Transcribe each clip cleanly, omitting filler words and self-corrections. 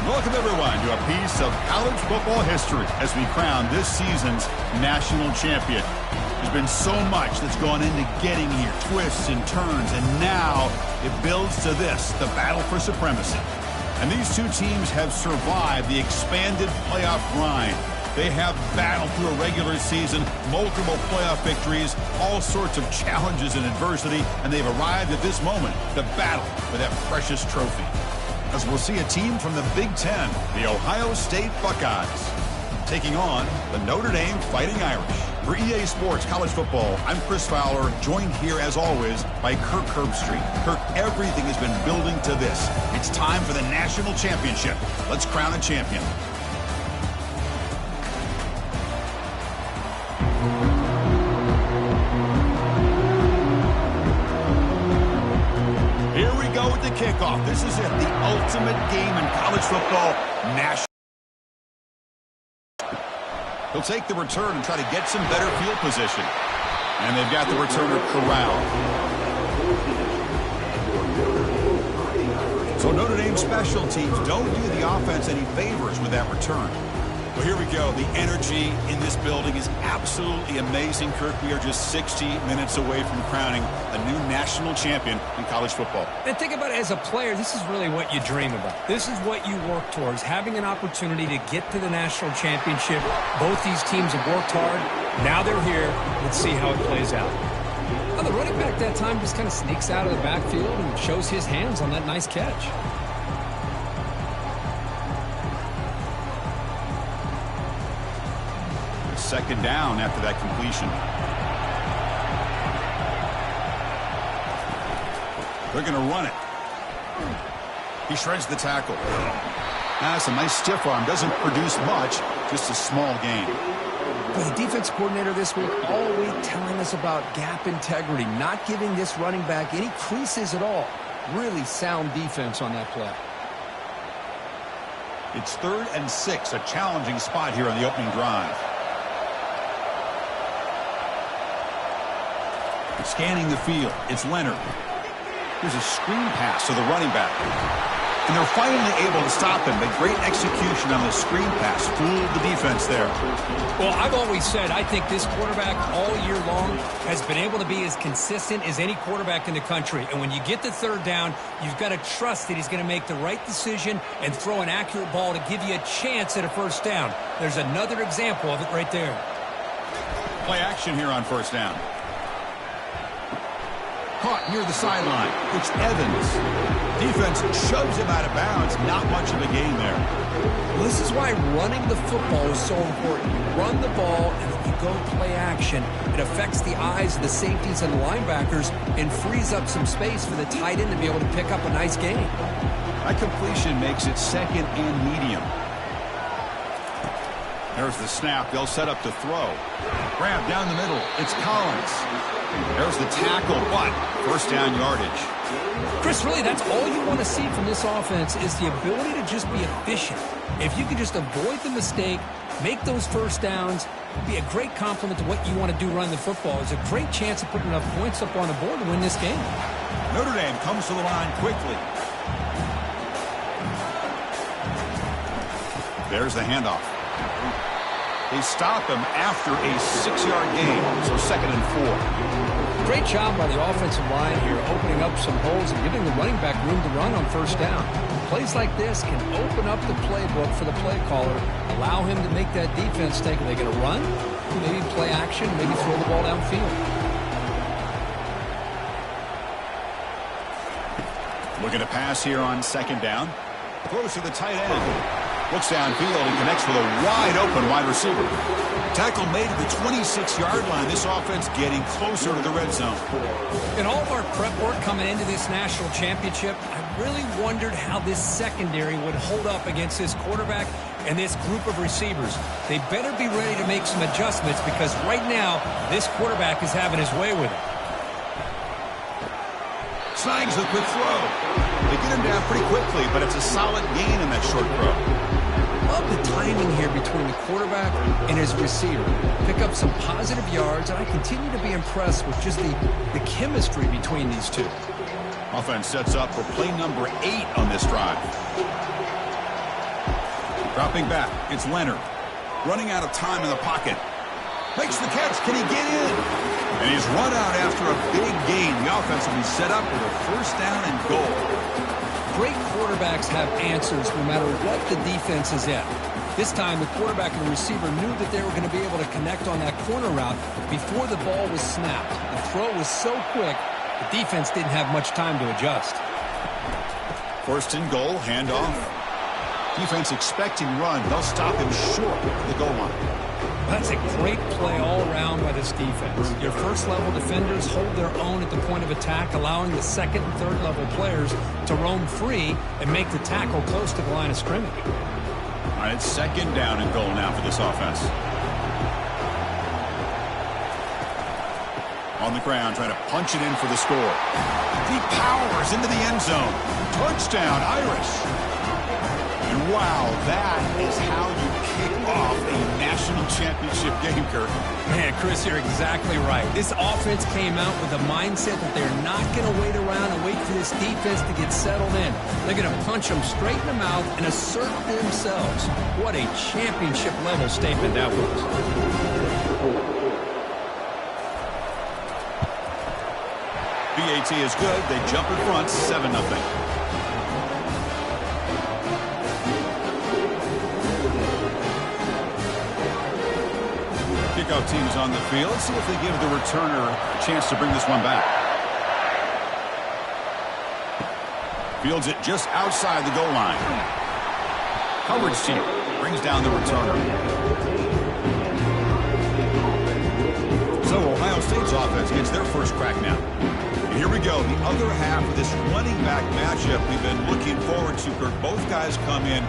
Welcome, everyone, to a piece of college football history as we crown this season's national champion. There's been so much that's gone into getting here, twists and turns, and now it builds to this, the battle for supremacy. And these two teams have survived the expanded playoff grind. They have battled through a regular season, multiple playoff victories, all sorts of challenges and adversity, and they've arrived at this moment, the battle for that precious trophy. As we'll see a team from the Big Ten, the Ohio State Buckeyes, taking on the Notre Dame Fighting Irish. For EA Sports College Football, I'm Chris Fowler, joined here as always by Kirk Herbstreit. Kirk, everything has been building to this. It's time for the national championship. Let's crown a champion. Here we go with the kickoff. This is it, the ultimate game in college football. National. He'll take the return and try to get some better field position. And they've got the returner corralled. So Notre Dame special teams don't do the offense any favors with that return. Well, here we go. The energy in this building is absolutely amazing, Kirk. We are just 60 minutes away from crowning a new national champion in college football. And think about it, as a player, this is really what you dream about. This is what you work towards, having an opportunity to get to the national championship. Both these teams have worked hard. Now they're here. Let's see how it plays out. Well, the running back that time just kind of sneaks out of the backfield and shows his hands on that nice catch. Second down after that completion. They're going to run it. He shreds the tackle. That's a nice stiff arm. Doesn't produce much, just a small gain. But the defense coordinator this week all week telling us about gap integrity, not giving this running back any creases at all. Really sound defense on that play. It's 3rd and 6, a challenging spot here on the opening drive. Scanning the field, it's Leonard. Here's a screen pass to the running back. And they're finally able to stop him, but great execution on the screen pass. Fooled the defense there. Well, I've always said I think this quarterback all year long has been able to be as consistent as any quarterback in the country. And when you get the 3rd down, you've got to trust that he's going to make the right decision and throw an accurate ball to give you a chance at a 1st down. There's another example of it right there. Play action here on 1st down. Caught near the sideline. It's Evans. Defense shoves him out of bounds. Not much of a gain there. Well, this is why running the football is so important. You run the ball, and then you go play action. It affects the eyes of the safeties and the linebackers and frees up some space for the tight end to be able to pick up a nice gain. That completion makes it 2nd and medium. There's the snap. They'll set up to throw. Grab down the middle. It's Collins. There's the tackle, but 1st down yardage. Chris, really, that's all you want to see from this offense is the ability to just be efficient. If you can just avoid the mistake, make those 1st downs, it'd be a great compliment to what you want to do running the football. It's a great chance of putting enough points up on the board to win this game. Notre Dame comes to the line quickly. There's the handoff. They stop him after a 6-yard gain, so 2nd and 4. Great job by the offensive line here, opening up some holes and giving the running back room to run on 1st down. Plays like this can open up the playbook for the play caller, allow him to make that defense think, are they going to run? Maybe play action, maybe throw the ball downfield. Looking to pass here on 2nd down. Throws to the tight end. Looks downfield and connects with a wide-open wide receiver. Tackle made at the 26-yard line. This offense getting closer to the red zone. In all of our prep work coming into this national championship, I really wondered how this secondary would hold up against this quarterback and this group of receivers. They better be ready to make some adjustments because right now, this quarterback is having his way with it. Snags the quick throw. They get him down pretty quickly, but it's a solid gain in that short throw. Love the timing here between the quarterback and his receiver. Pick up some positive yards, and I continue to be impressed with just the chemistry between these two. Offense sets up for play number 8 on this drive. Dropping back, it's Leonard. Running out of time in the pocket. Makes the catch. Can he get in? And he's run out after a big gain. The offense will be set up with a first down and goal. Great quarterbacks have answers no matter what the defense is at. This time, the quarterback and the receiver knew that they were going to be able to connect on that corner route before the ball was snapped. The throw was so quick, the defense didn't have much time to adjust. First and goal, handoff. Defense expecting run. They'll stop him short of the goal line. That's a great play all around by this defense. Your first-level defenders hold their own at the point of attack, allowing the second and third-level players to roam free and make the tackle close to the line of scrimmage. All right, it's second down and goal now for this offense. On the ground, trying to punch it in for the score. He powers into the end zone. Touchdown, Irish. And wow, that is how you kick off a national championship game, Kirk. Man, Chris, you're exactly right. This offense came out with a mindset that they're not going to wait around and wait for this defense to get settled in. They're going to punch them straight in the mouth and assert themselves. What a championship-level statement that was. BAT is good. They jump in front, 7-0. Kickoff team is on the field. See if they give the returner a chance to bring this one back. Fields it just outside the goal line. Coverage team brings down the returner. So Ohio State's offense gets their first crack now. And here we go, the other half of this running back matchup we've been looking forward to, Kirk. Both guys come in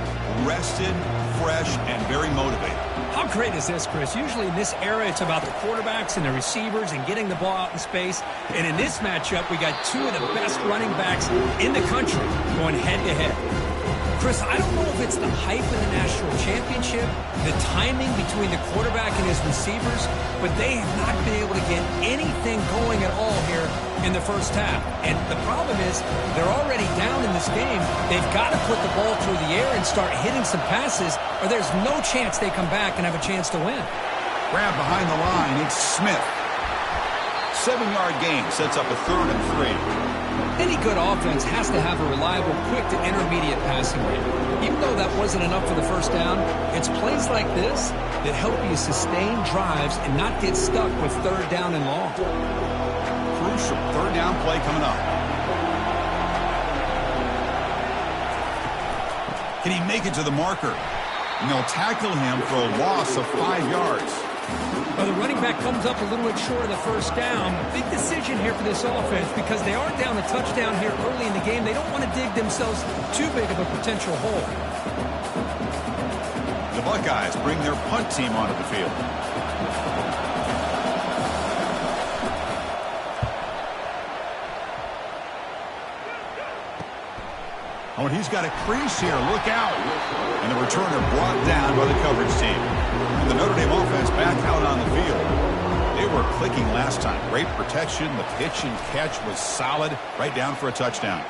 rested, fresh, and very motivated. How great is this, Chris? Usually in this era, it's about the quarterbacks and the receivers and getting the ball out in space. And in this matchup, we got two of the best running backs in the country going head-to-head. Chris, I don't know if it's the hype of the national championship, the timing between the quarterback and his receivers, but they have not been able to get anything going at all here in the first half. And the problem is they're already down in this game. They've got to put the ball through the air and start hitting some passes, or there's no chance they come back and have a chance to win. Grab behind the line. It's Smith. 7-yard gain sets up a 3rd and 3. Any good offense has to have a reliable, quick to intermediate passing game. Even though that wasn't enough for the first down, it's plays like this that help you sustain drives and not get stuck with 3rd down and long. Crucial 3rd down play coming up. Can he make it to the marker? And they'll tackle him for a loss of 5 yards. Well, the running back comes up a little bit short of the first down. Big decision here for this offense because they are down a touchdown here early in the game. They don't want to dig themselves too big of a potential hole. The Buckeyes bring their punt team onto the field. Oh, and he's got a crease here. Look out. And the returner brought down by the coverage team. And the Notre Dame offense back out on the field. They were clicking last time. Great protection. The pitch and catch was solid. Right down for a touchdown.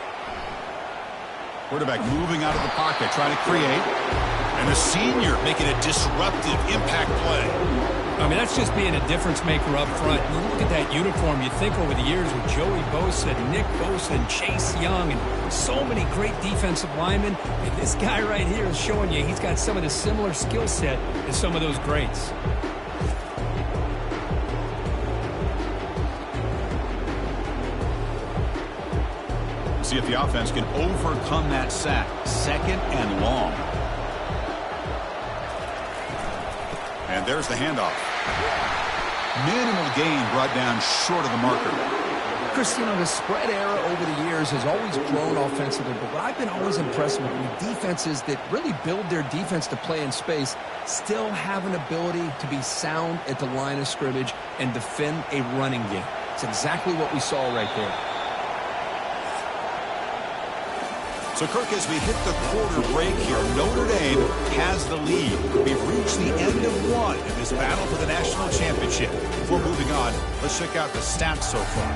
Quarterback moving out of the pocket, trying to create. And the senior making a disruptive impact play. I mean, that's just being a difference maker up front. You look at that uniform, you think over the years with Joey Bosa, Nick Bosa, and Chase Young, and so many great defensive linemen. And this guy right here is showing you he's got some of the similar skill set as some of those greats. See if the offense can overcome that sack. 2nd and long. And there's the handoff. Minimal gain brought down short of the marker. Chris, you know, the spread era over the years has always grown offensively, but what I've been always impressed with defenses that really build their defense to play in space still have an ability to be sound at the line of scrimmage and defend a running game. It's exactly what we saw right there. So, Kirk, as we hit the quarter break here, Notre Dame has the lead. We've reached the end of one in this battle for the national championship. Before moving on, let's check out the stats so far.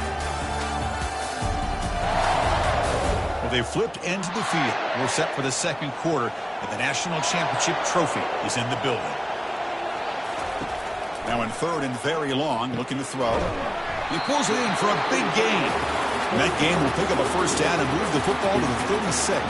Well, they flipped into the field. We're set for the second quarter, and the national championship trophy is in the building. Now in third and very long, looking to throw. He pulls it in for a big gain. And that gain will pick up a first down and move the football to the 36.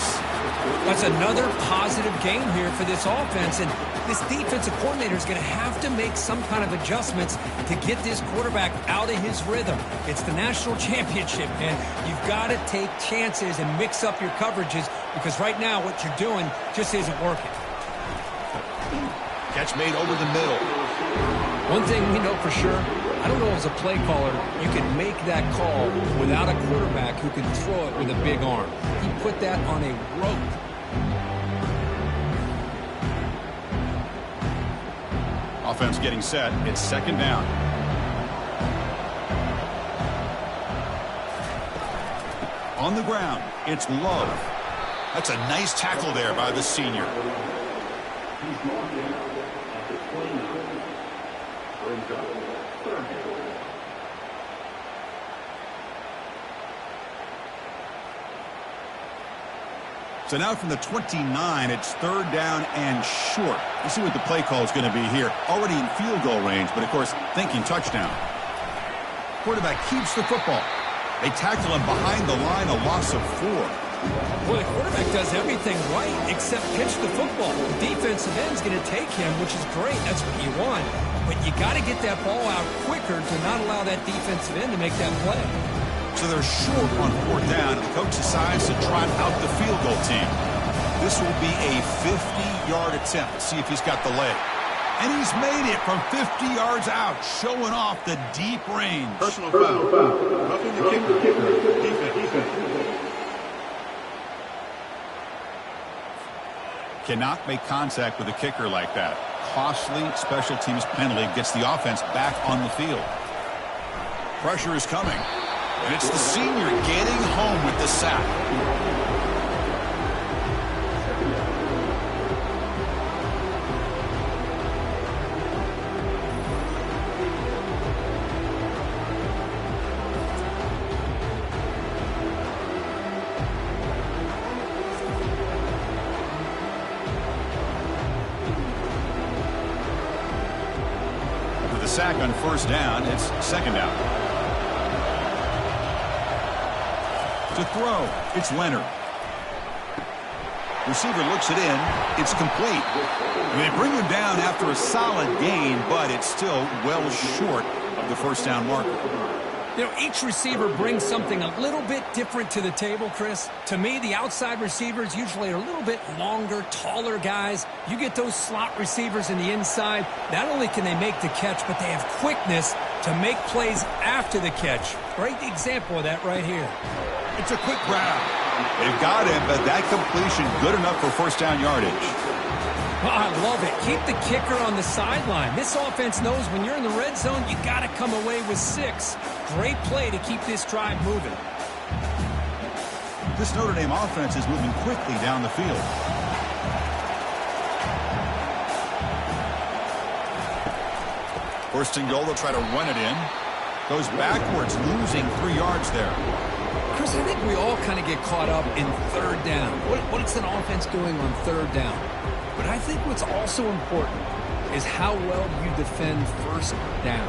That's another positive gain here for this offense, and this defensive coordinator is going to have to make some kind of adjustments to get this quarterback out of his rhythm. It's the national championship, and you've got to take chances and mix up your coverages, because right now what you're doing just isn't working. Catch made over the middle. One thing we know for sure, I don't know as a play caller, you can make that call without a quarterback who can throw it with a big arm. He put that on a rope. Offense getting set. It's second down. On the ground, it's Love. That's a nice tackle there by the senior. So now from the 29, it's third down and short. Let's see what the play call is going to be here. Already in field goal range, but of course, thinking touchdown. Quarterback keeps the football. They tackle him behind the line, a loss of 4. Well, the quarterback does everything right except pitch the football. The defensive end's going to take him, which is great. That's what you want. But you got to get that ball out quicker to not allow that defensive end to make that play. So they're short on fourth down, and the coach decides to trot out the field goal team. This will be a 50-yard attempt. Let's see if he's got the leg. And he's made it from 50 yards out, showing off the deep range. Personal foul. Roughing the kicker. Defense. Cannot make contact with a kicker like that. Costly special teams penalty gets the offense back on the field. Pressure is coming. And it's the senior getting home with the sack. After the sack on first down, it's second down. To throw, it's Leonard. Receiver looks it in. It's complete. And they bring him down after a solid gain, but it's still well short of the first down marker. You know, each receiver brings something a little bit different to the table, Chris. To me, the outside receivers usually are a little bit longer, taller guys. You get those slot receivers in the inside, not only can they make the catch, but they have quickness to make plays after the catch. Great example of that right here. It's a quick grab. They've got him, but that completion good enough for first down yardage. Oh, I love it. Keep the kicker on the sideline. This offense knows when you're in the red zone, you got to come away with 6. Great play to keep this drive moving. This Notre Dame offense is moving quickly down the field. First and goal, they'll try to run it in. Goes backwards, losing 3 yards there. Chris, I think we all kind of get caught up in third down. What's an offense doing on third down? But I think what's also important is how well you defend first down.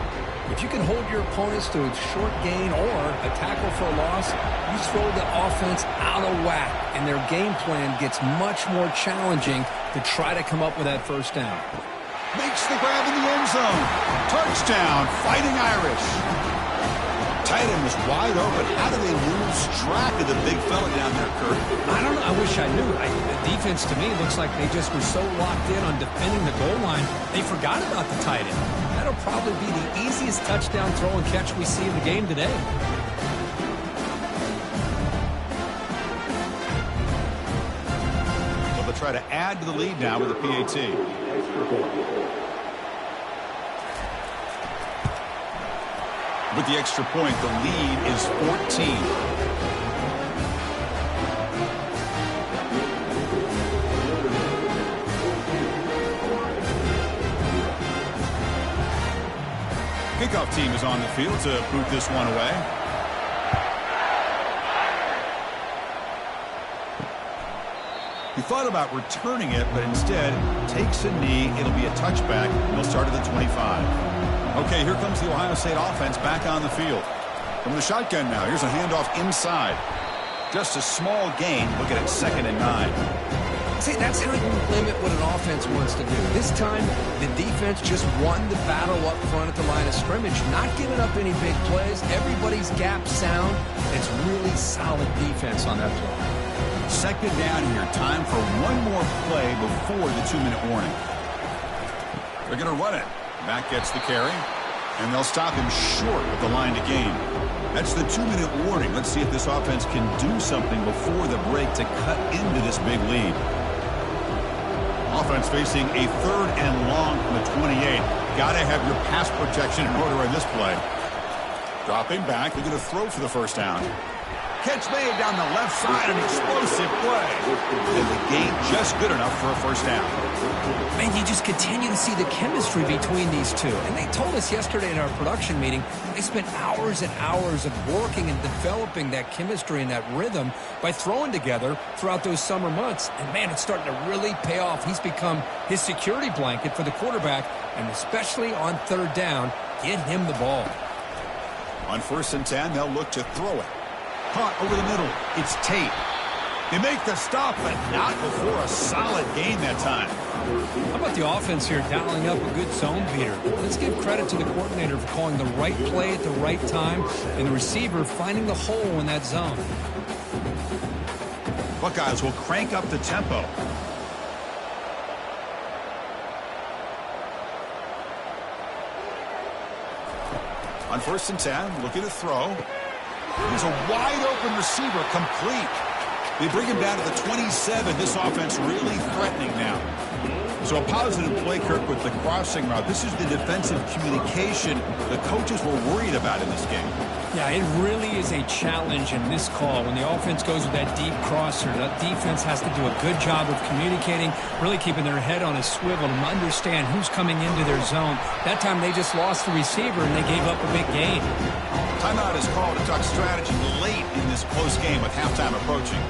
If you can hold your opponents to a short gain or a tackle for a loss, you throw the offense out of whack, and their game plan gets much more challenging to try to come up with that first down. Makes the grab in the end zone. Touchdown, Fighting Irish. Tight end was wide open. How do they lose track of the big fella down there, Kurt? I don't know. I wish I knew. The defense, to me, looks like they just were so locked in on defending the goal line, they forgot about the tight end. That'll probably be the easiest touchdown throw and catch we see in the game today. So they'll try to add to the lead now with a PAT. With the extra point, the lead is 14. Kickoff team is on the field to boot this one away. thought about returning it, but instead takes a knee. It'll be a touchback. They'll start at the 25. Okay, here comes the Ohio State offense back on the field. From the shotgun now, here's a handoff inside. Just a small gain. Look at it, 2nd and 9. See, that's how you limit what an offense wants to do. This time, the defense just won the battle up front at the line of scrimmage, not giving up any big plays. Everybody's gap sound. It's really solid defense on that play. 2nd down here. Time for one more play before the 2-minute warning. They're going to run it. Back gets the carry, and they'll stop him short of the line to gain. That's the 2-minute warning. Let's see if this offense can do something before the break to cut into this big lead. Offense facing a 3rd and long from the 28. Got to have your pass protection in order on this play. Dropping back. They're going to throw for the 1st down. Catch made down the left side. An explosive play. And the gain just good enough for a 1st down. Man, you just continue to see the chemistry between these two. And they told us yesterday in our production meeting, they spent hours and hours of working and developing that chemistry and that rhythm by throwing together throughout those summer months. And, man, it's starting to really pay off. He's become his security blanket for the quarterback, and especially on 3rd down, get him the ball. On 1st and 10, they'll look to throw it. Caught over the middle. It's Tate. They make the stop, but not before a solid gain that time. How about the offense here dialing up a good zone beater? Let's give credit to the coordinator for calling the right play at the right time and the receiver finding the hole in that zone. Buckeyes will crank up the tempo. On 1st and 10, looking to throw. Here's a wide-open receiver, complete. They bring him down to the 27. This offense really threatening now. So a positive play, Kirk, with the crossing route. This is the defensive communication the coaches were worried about in this game. Yeah, it really is a challenge in this call. When the offense goes with that deep crosser, that defense has to do a good job of communicating, really keeping their head on a swivel and understand who's coming into their zone. That time they just lost the receiver and they gave up a big gain. Timeout is called to talk strategy late in this close game with halftime approaching.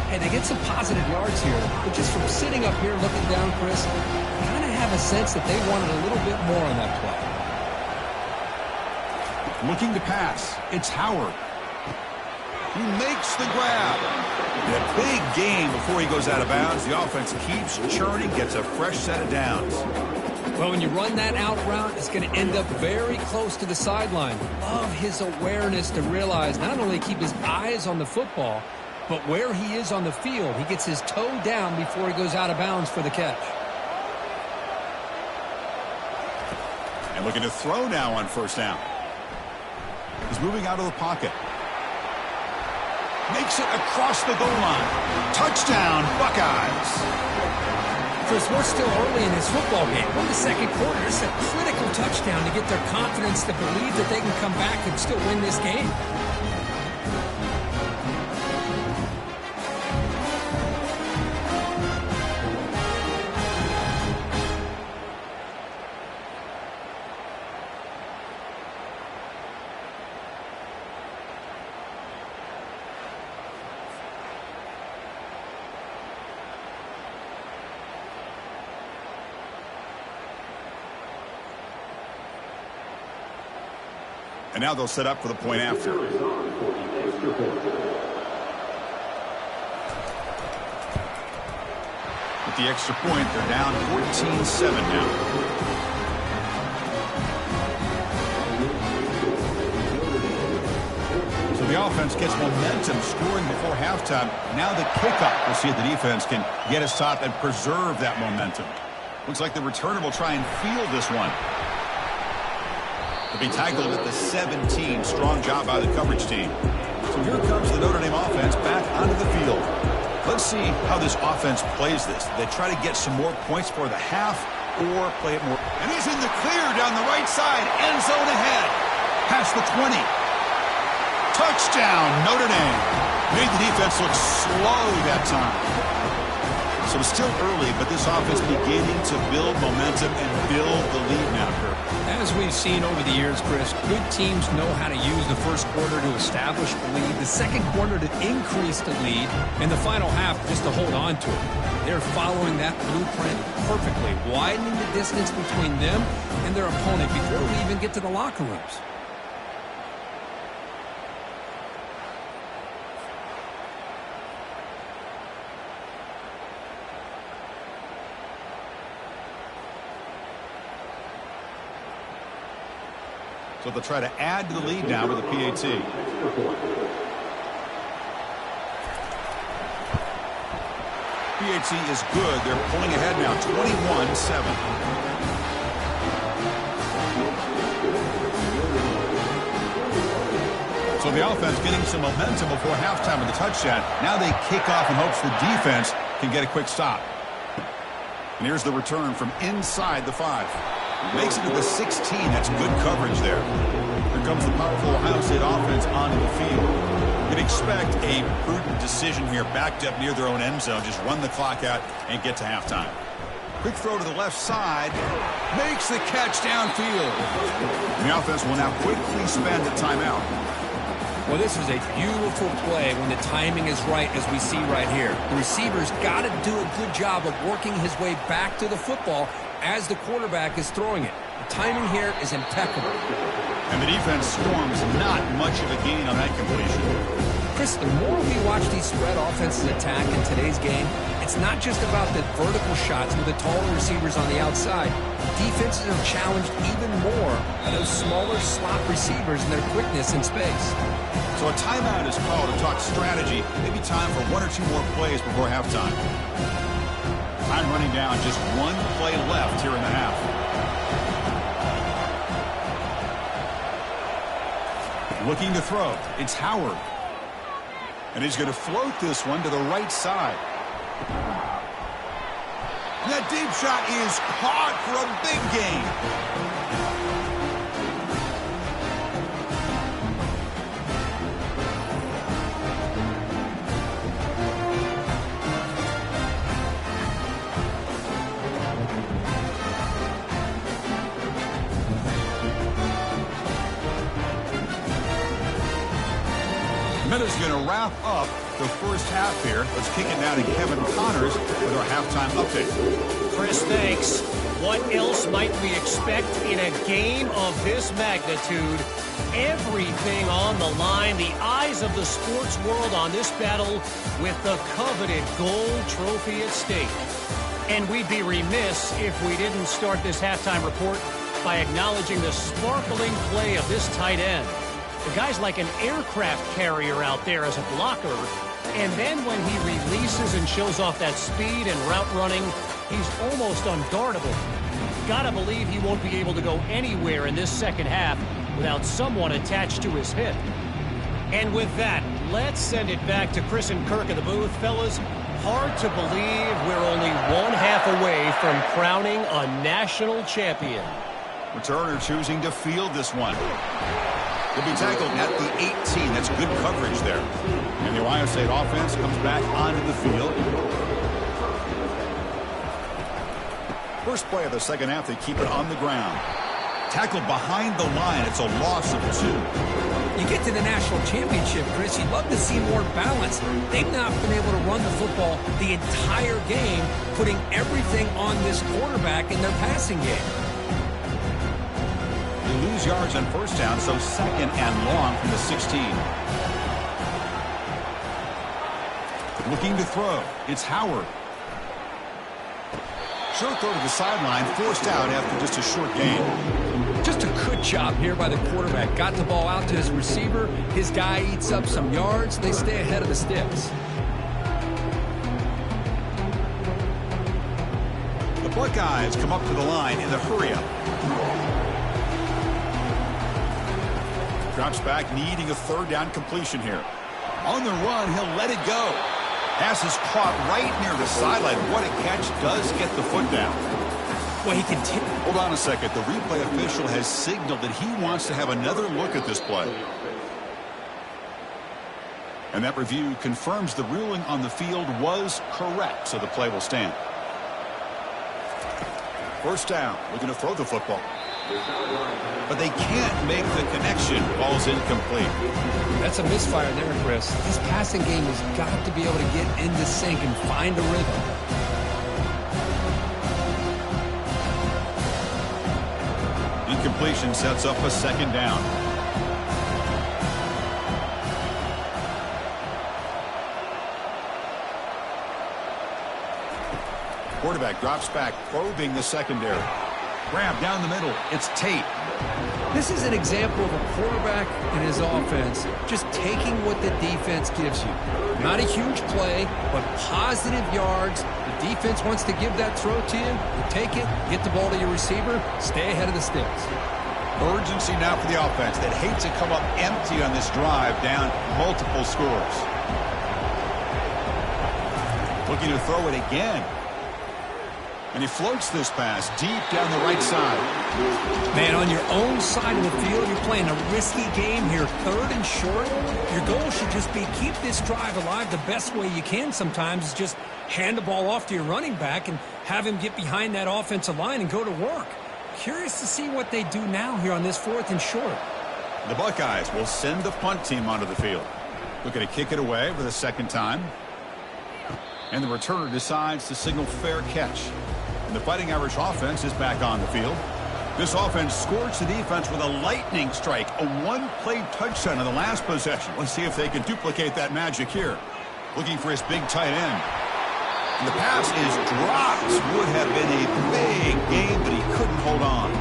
Hey, they get some positive yards here, but just from sitting up here looking down, Chris, I kind of have a sense that they wanted a little bit more on that play. Looking to pass. It's Howard. He makes the grab. A big gain before he goes out of bounds. The offense keeps churning, gets a fresh set of downs. Well, when you run that out route, it's going to end up very close to the sideline. Love his awareness to realize not only keep his eyes on the football, but where he is on the field. He gets his toe down before he goes out of bounds for the catch. And looking to throw now on 1st down. He's moving out of the pocket. Makes it across the goal line. Touchdown, Buckeyes. Chris, we're still early in this football game. We're in the 2nd quarter. It's a critical touchdown to get their confidence to believe that they can come back and still win this game. And now they'll set up for the point after. With the extra point, they're down 14-7 now. So the offense gets momentum, scoring before halftime. Now the kickoff. We'll see if the defense can get a stop and preserve that momentum. Looks like the returner will try and field this one. To be tackled at the 17. Strong job by the coverage team. So here comes the Notre Dame offense back onto the field. Let's see how this offense plays this. They try to get some more points for the half or play it more. And he's in the clear down the right side. End zone ahead. Past the 20. Touchdown, Notre Dame. Made the defense look slow that time. So it's still early, but this offense beginning to build momentum and build the lead now, Kirk. As we've seen over the years, Chris, good teams know how to use the first quarter to establish the lead, the second quarter to increase the lead, and the final half just to hold on to it. They're following that blueprint perfectly, widening the distance between them and their opponent before we even get to the locker rooms. So they'll try to add to the lead now with a PAT. PAT is good. They're pulling ahead now, 21-7. So the offense getting some momentum before halftime with the touchdown. Now they kick off in hopes the defense can get a quick stop. And here's the return from inside the 5. Makes it to the 16. That's good coverage there. Here comes the powerful Ohio State offense onto the field. You'd expect a prudent decision here, backed up near their own end zone. Just run the clock out and get to halftime. Quick throw to the left side. Makes the catch downfield. And the offense will now quickly spend a timeout. Well, this is a beautiful play when the timing is right, as we see right here. The receiver's got to do a good job of working his way back to the football as the quarterback is throwing it. The timing here is impeccable. And the defense storms not much of a gain on that completion. Chris, the more we watch these spread offenses attack in today's game, it's not just about the vertical shots with the taller receivers on the outside. Defenses are challenged even more by those smaller slot receivers and their quickness in space. So a timeout is called to talk strategy. Maybe time for 1 or 2 more plays before halftime. Time running down, just 1 play left here in the half. Looking to throw. It's Howard. And he's going to float this one to the right side. And that deep shot is caught for a big gain. Is going to wrap up the first half here. Let's kick it now to Kevin Connors with our halftime update. Chris, thanks. What else might we expect in a game of this magnitude? Everything on the line, the eyes of the sports world on this battle with the coveted gold trophy at stake. And we'd be remiss if we didn't start this halftime report by acknowledging the sparkling play of this tight end. The guy's like an aircraft carrier out there as a blocker. And then when he releases and shows off that speed and route running, he's almost unguardable. Gotta believe he won't be able to go anywhere in this second half without someone attached to his hip. And with that, let's send it back to Chris and Kirk in the booth. Fellas, hard to believe we're only 1/2 away from crowning a national champion. Returner choosing to field this one. He'll be tackled at the 18. That's good coverage there. And the Ohio State offense comes back onto the field. First play of the second half, they keep it on the ground. Tackled behind the line. It's a loss of 2. You get to the national championship, Chris, you'd love to see more balance. They've not been able to run the football the entire game, putting everything on this quarterback in their passing game. They lose yards on first down, so second and long from the 16. Looking to throw. It's Howard. Short throw to the sideline, forced out after just a short gain. Just a good job here by the quarterback. Got the ball out to his receiver. His guy eats up some yards. They stay ahead of the sticks. The Buckeyes come up to the line in the hurry-up. Drops back, needing a third down completion here. On the run, he'll let it go. Pass is caught right near the sideline. What a catch. Does get the foot down. Well, he continued. Hold on a second. The replay official has signaled that he wants to have another look at this play. And that review confirms the ruling on the field was correct, so the play will stand. First down, looking to throw the football. But they can't make the connection. Ball's incomplete. That's a misfire there, Chris. This passing game has got to be able to get into sync and find a rhythm. Incompletion sets up a second down. Quarterback drops back, probing the secondary. Grab down the middle. It's Tate. This is an example of a quarterback and his offense just taking what the defense gives you. Not a huge play, but positive yards. The defense wants to give that throw to you. You take it, get the ball to your receiver, stay ahead of the sticks. Urgency now for the offense that hates to come up empty on this drive, down multiple scores. Looking to throw it again. And he floats this pass deep down the right side. Man, on your own side of the field, you're playing a risky game here. 3rd and short. Your goal should just be keep this drive alive the best way you can sometimes is just hand the ball off to your running back and have him get behind that offensive line and go to work. Curious to see what they do now here on this 4th and short. The Buckeyes will send the punt team onto the field. Looking to kick it away for the second time. And the returner decides to signal fair catch. The Fighting Irish offense is back on the field. This offense scorched the defense with a lightning strike, a one-play touchdown in the last possession. Let's see if they can duplicate that magic here. Looking for his big tight end. And the pass is dropped. Would have been a big game, but he couldn't hold on.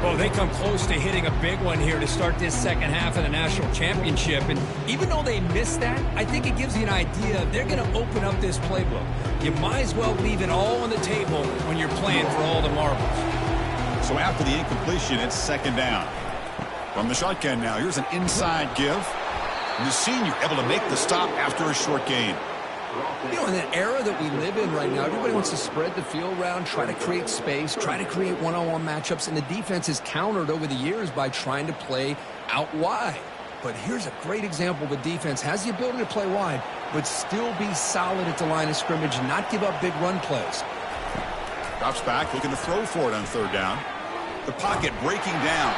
Well, they come close to hitting a big one here to start this second half of the national championship. And even though they missed that, I think it gives you an idea they're going to open up this playbook. You might as well leave it all on the table when you're playing for all the marbles. So after the incompletion, it's second down. From the shotgun now, here's an inside give. And the senior able to make the stop after a short gain. You know, in an era that we live in right now, everybody wants to spread the field around, try to create space, try to create one-on-one matchups, and the defense is countered over the years by trying to play out wide. But here's a great example. The defense has the ability to play wide, but still be solid at the line of scrimmage and not give up big run plays. Drops back, looking to throw for it on 3rd down. The pocket breaking down.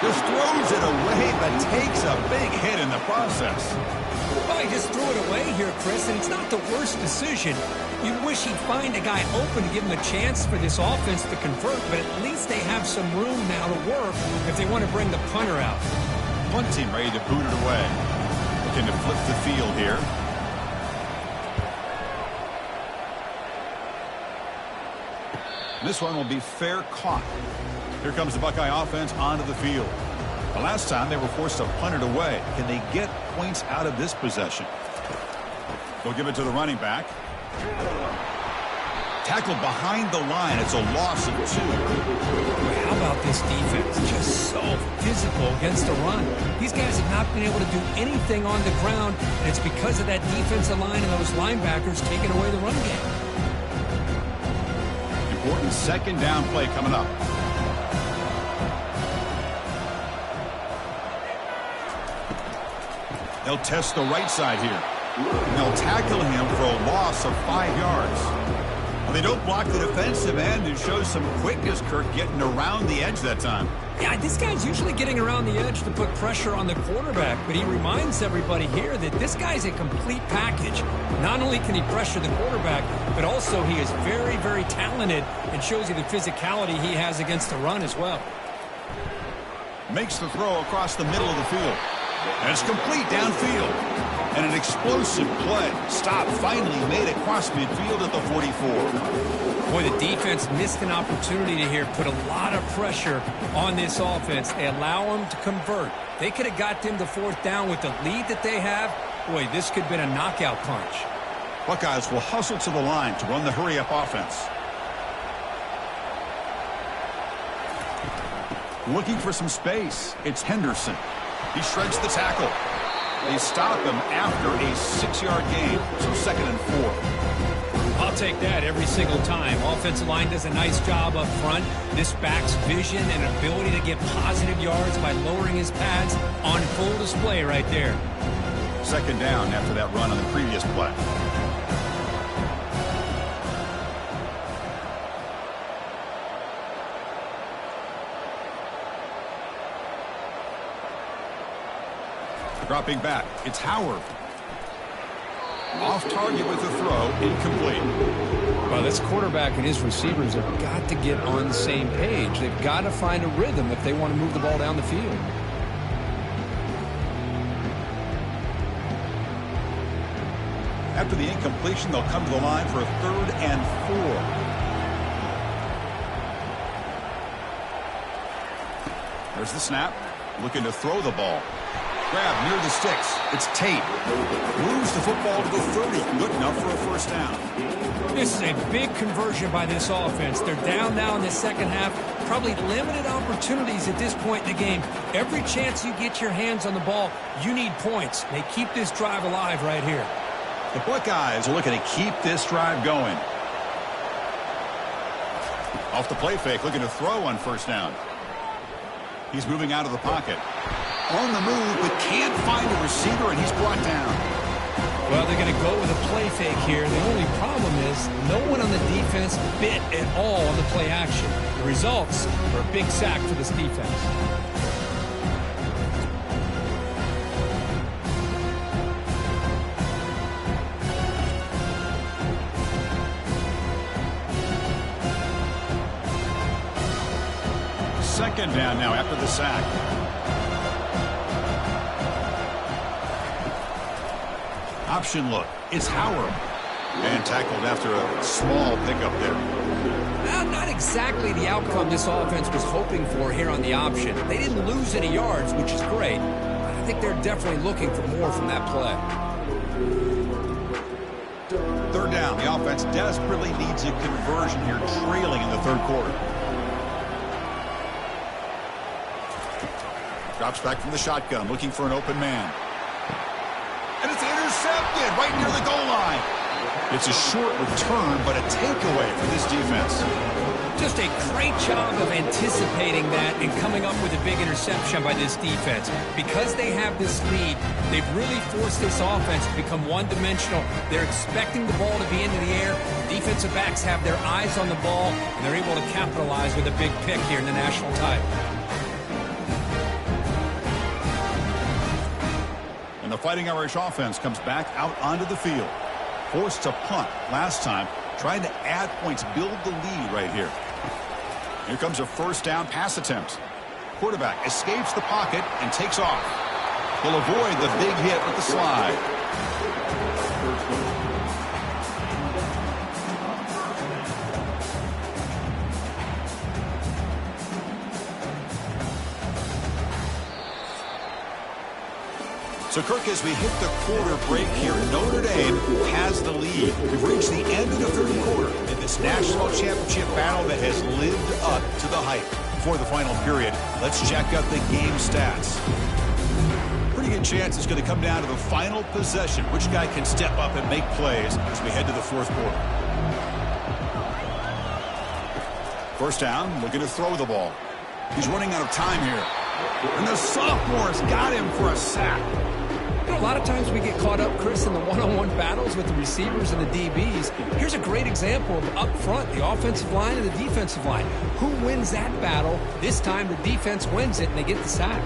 Just throws it away, but takes a big hit in the process. Well, he just threw it away here, Chris, and it's not the worst decision. You wish he'd find a guy open to give him a chance for this offense to convert, but at least they have some room now to work if they want to bring the punter out. Punt team ready to boot it away. Looking to flip the field here. This one will be fair caught. Here comes the Buckeye offense onto the field. The last time they were forced to punt it away. Can they get points out of this possession? They'll give it to the running back. Tackled behind the line. It's a loss of 2. How about this defense? Just so physical against the run. These guys have not been able to do anything on the ground, and it's because of that defensive line and those linebackers taking away the run game. Important second down play coming up. They'll test the right side here. And they'll tackle him for a loss of 5 yards. Well, they don't block the defensive end and show some quickness, Kirk, getting around the edge that time. Yeah, this guy's usually getting around the edge to put pressure on the quarterback, but he reminds everybody here that this guy's a complete package. Not only can he pressure the quarterback, but also he is very, very talented and shows you the physicality he has against the run as well. Makes the throw across the middle of the field. And it's complete downfield. And an explosive play. Stop finally made across midfield at the 44. Boy, the defense missed an opportunity to here put a lot of pressure on this offense. They allow them to convert. They could have got them to 4th down with the lead that they have. Boy, this could have been a knockout punch. Buckeyes will hustle to the line to run the hurry-up offense. Looking for some space. It's Henderson. He shreds the tackle. They stop him after a 6-yard gain, so 2nd and 4. I'll take that every single time. Offensive line does a nice job up front. This back's vision and ability to get positive yards by lowering his pads on full display right there. Second down after that run on the previous play. Dropping back, it's Howard. Off target with the throw, incomplete. Well, this quarterback and his receivers have got to get on the same page. They've got to find a rhythm if they want to move the ball down the field. After the incompletion, they'll come to the line for a 3rd and 4. There's the snap. Looking to throw the ball. Grab near the sticks. It's Tate. Moves the football to the 30. Good enough for a first down. This is a big conversion by this offense. They're down now in the second half. Probably limited opportunities at this point in the game. Every chance you get your hands on the ball, you need points. They keep this drive alive right here. The Buckeyes are looking to keep this drive going. Off the play fake, looking to throw on first down. He's moving out of the pocket. On the move, but can't find a receiver, and he's brought down. Well, they're going to go with a play fake here. The only problem is no one on the defense bit at all on the play action. The results are a big sack for this defense. Second down now after the sack. Option look. It's Howard. And tackled after a small pickup there. Not exactly the outcome this offense was hoping for here on the option. They didn't lose any yards, which is great. But I think they're definitely looking for more from that play. Third down. The offense desperately needs a conversion here, trailing in the third quarter. Drops back from the shotgun, looking for an open man. And it's intercepted right near the goal line. It's a short return, but a takeaway for this defense. Just a great job of anticipating that and coming up with a big interception by this defense. Because they have this lead, they've really forced this offense to become one-dimensional. They're expecting the ball to be into the air. The defensive backs have their eyes on the ball, and they're able to capitalize with a big pick here in the national title. And the Fighting Irish offense comes back out onto the field. Forced to punt last time, trying to add points, build the lead right here. Here comes a first down pass attempt. Quarterback escapes the pocket and takes off. He'll avoid the big hit with the slide. So, Kirk, as we hit the quarter break here, Notre Dame has the lead. We've reached the end of the third quarter in this national championship battle that has lived up to the hype. Before the final period, let's check out the game stats. Pretty good chance it's going to come down to the final possession. Which guy can step up and make plays as we head to the fourth quarter. First down, looking to throw the ball. He's running out of time here. And the sophomore's got him for a sack. A lot of times we get caught up, Chris, in the one-on-one battles with the receivers and the DBs. Here's a great example of up front, the offensive line and the defensive line. Who wins that battle? This time the defense wins it, and they get the sack.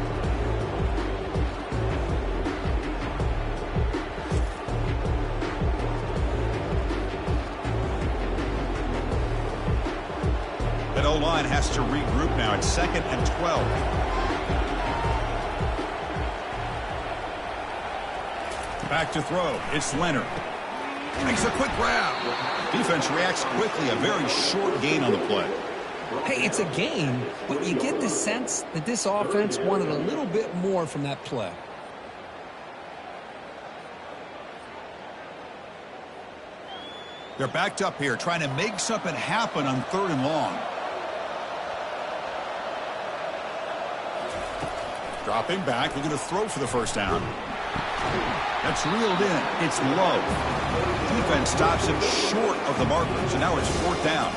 That O-line has to regroup now. It's 2nd and 12. Back to throw. It's Leonard. Makes a quick grab. Defense reacts quickly. A very short gain on the play. Hey, it's a game, but you get the sense that this offense wanted a little bit more from that play. They're backed up here, trying to make something happen on 3rd and long. Dropping back, looking to throw for the first down. That's reeled in. It's low. Defense stops him short of the markers, and now it's 4th down.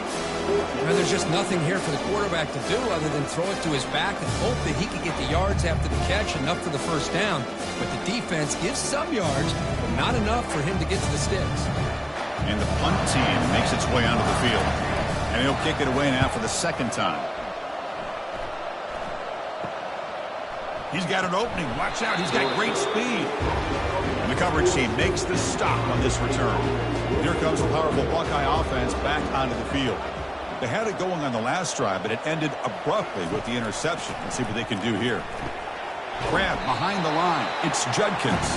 And there's just nothing here for the quarterback to do other than throw it to his back and hope that he can get the yards after the catch, enough for the first down. But the defense gives some yards, but not enough for him to get to the sticks. And the punt team makes its way onto the field. And he'll kick it away now for the second time. He's got an opening. Watch out. He's got great speed. And the coverage team makes the stop on this return. Here comes the powerful Buckeye offense back onto the field. They had it going on the last drive, but it ended abruptly with the interception. Let's see what they can do here. Grab behind the line. It's Judkins.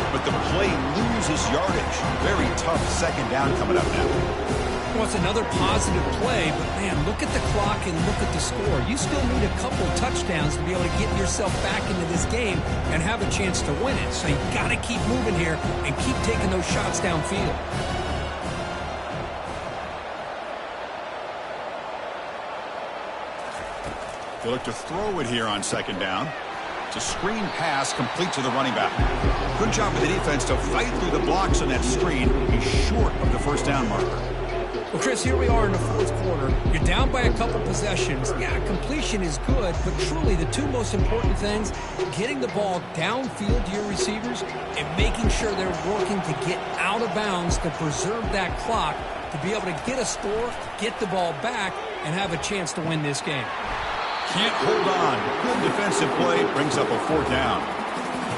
But the play loses yardage. Very tough second down coming up now. Well, it's another positive play, but man, look at the clock and look at the score. You still need a couple touchdowns to be able to get yourself back into this game and have a chance to win it. So you've got to keep moving here and keep taking those shots downfield. They look to throw it here on second down. It's a screen pass complete to the running back. Good job with the defense to fight through the blocks on that screen. He's short of the first down marker. Well, Chris, here we are in the fourth quarter. You're down by a couple possessions. Yeah, completion is good, but truly the two most important things, getting the ball downfield to your receivers and making sure they're working to get out of bounds to preserve that clock to be able to get a score, get the ball back, and have a chance to win this game. Can't hold on. Good defensive play brings up a fourth down.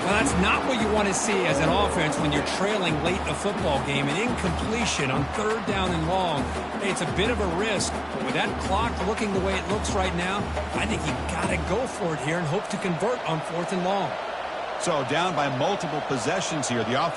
Well, that's not what you want to see as an offense when you're trailing late in a football game. An incompletion on third down and long. Hey, it's a bit of a risk, but with that clock looking the way it looks right now, I think you've got to go for it here and hope to convert on fourth and long. So down by multiple possessions here, the offense